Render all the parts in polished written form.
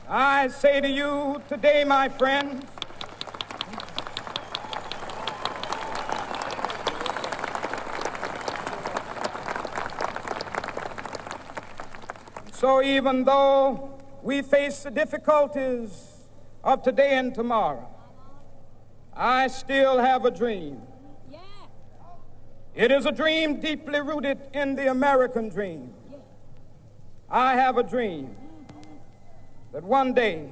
I say to you today, my friends, so even though we face the difficulties of today and tomorrow, I still have a dream. It is a dream deeply rooted in the American dream. I have a dream that one day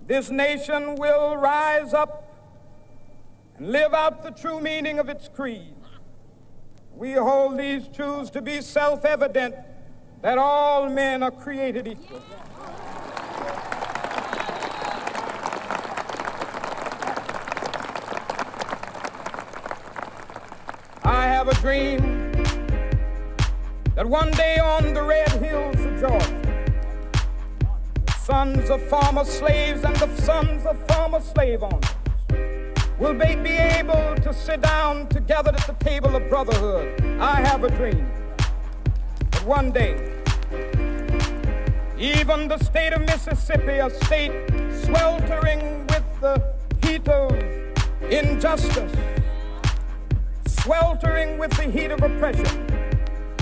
this nation will rise up and live out the true meaning of its creed. We hold these truths to be self-evident, that all men are created equal. I have a dream that one day on the red hills of Georgia, the sons of former slaves and the sons of former slave owners will be able to sit down together at the table of brotherhood. I have a dream that one day, even the state of Mississippi, a state sweltering with the heat of injustice, sweltering with the heat of oppression,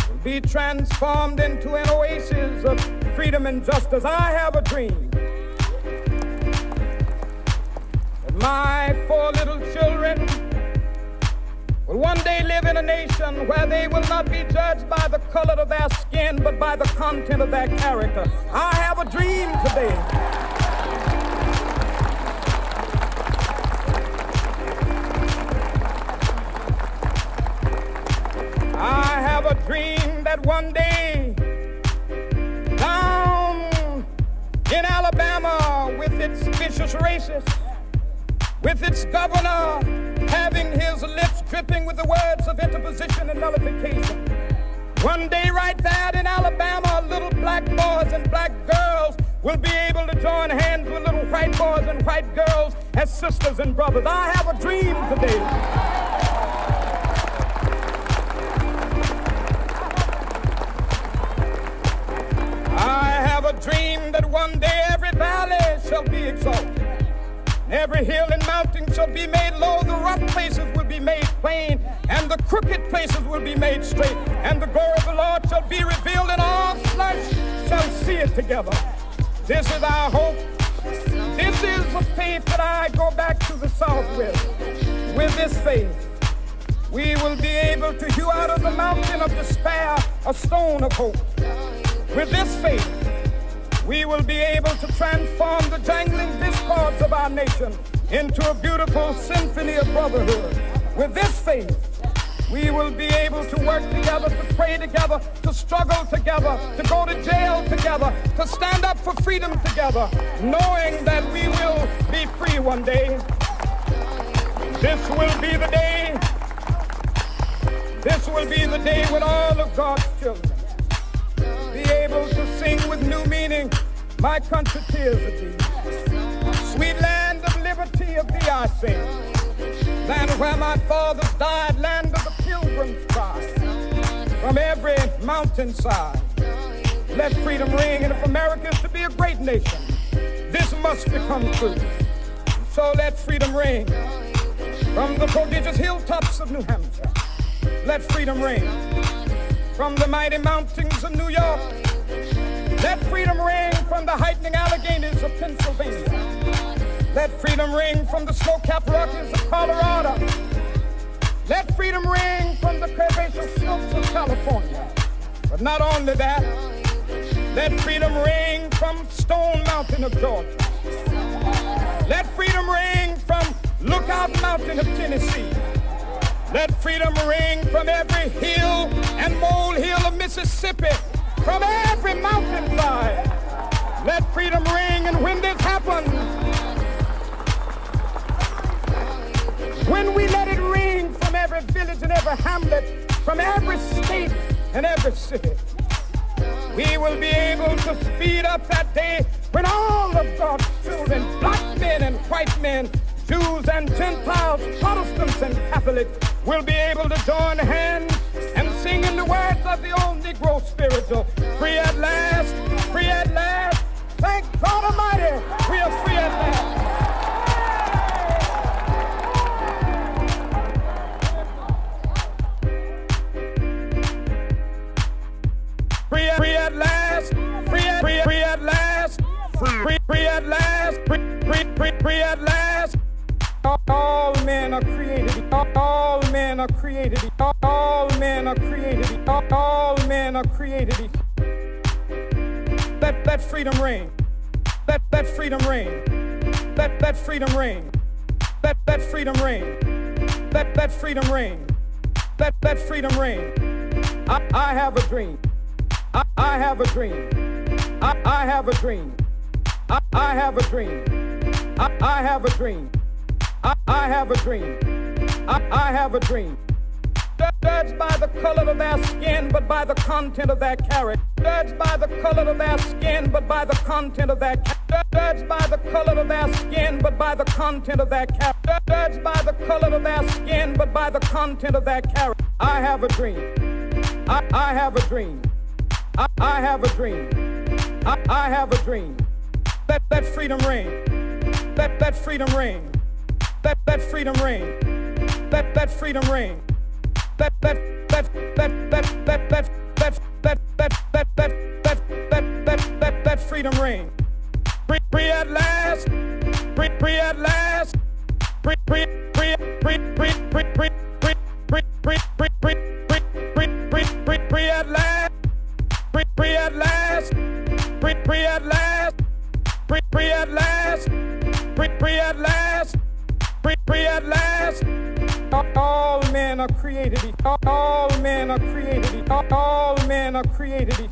will be transformed into an oasis of freedom and justice. I have a dream that my 4 little children will one day live in a nation where they will not be judged by the color of their skin, but by the content of their character. I have a dream today I have a dream that one day down in Alabama, with its vicious racists, with its governor having his lips dripping with the words of interposition and nullification, one day right there in Alabama, little black boys and black girls will be able to join hands with little white boys and white girls as sisters and brothers. I have a dream today a dream that one day every valley shall be exalted, every hill and mountain shall be made low, the rough places will be made plain, and the crooked places will be made straight, and the glory of the Lord shall be revealed, and all flesh shall see it together. This is our hope. This is the faith that I go back to the South with. With this faith, we will be able to hew out of the mountain of despair a stone of hope. With this faith, we will be able to transform the jangling discords of our nation into a beautiful symphony of brotherhood. With this faith, we will be able to work together, to pray together, to struggle together, to go to jail together, to stand up for freedom together, knowing that we will be free one day. This will be the day. This will be the day when all of God's children be able to sing with new meaning, my country tears of thee. Sweet land of liberty of thee I sing. Land where my fathers died, land of the pilgrims cry. From every mountainside, let freedom ring. And if America is to be a great nation, this must become true. So let freedom ring. From the prodigious hilltops of New Hampshire, let freedom ring. From the mighty mountains of New York, let freedom ring. From the heightening Alleghenies of Pennsylvania, let freedom ring. From the snow-capped Rockies of Colorado, let freedom ring. From the curvaceous slopes of California. But not only that, let freedom ring from Stone Mountain of Georgia. Let freedom ring from Lookout Mountain of Tennessee. Let freedom ring from every hill and molehill of Mississippi, from every mountainside. Let freedom ring. And when this happens, when we let it ring from every village and every hamlet, from every state and every city, we will be able to speed up that day when all of God's children, black men and white men, Jews and Gentiles, Protestants and Catholics, will be able to join hands and sing in the words of the old Negro spiritual, free at last, thank Almighty, we are free at last. Free at last, free at last, free at last, free at last. All men are created, all men are created, all men are created, all men are created. Let freedom reign, let freedom reign, let freedom reign, let freedom reign, let freedom reign, let freedom reign. I have a dream. I have a dream. I have a dream. I have a dream. I have a dream. I have a dream. I have a dream. Judged by the color of their skin, but by the content of their character. Judged by the color of their skin, but by the content of their character. Judged by the color of their skin, but by the content of their character. Judged by the color of their skin, but by the content of their character. I have a dream. I have a dream. I have a dream. I have a dream. Let freedom reign. Let freedom reign. Let freedom reign. Let freedom reign. Let freedom reign. Free at last. Free at last. Free at last. Free at last, free at last, free at last, free at last, free at last. All men are created, all men are created, all men are created.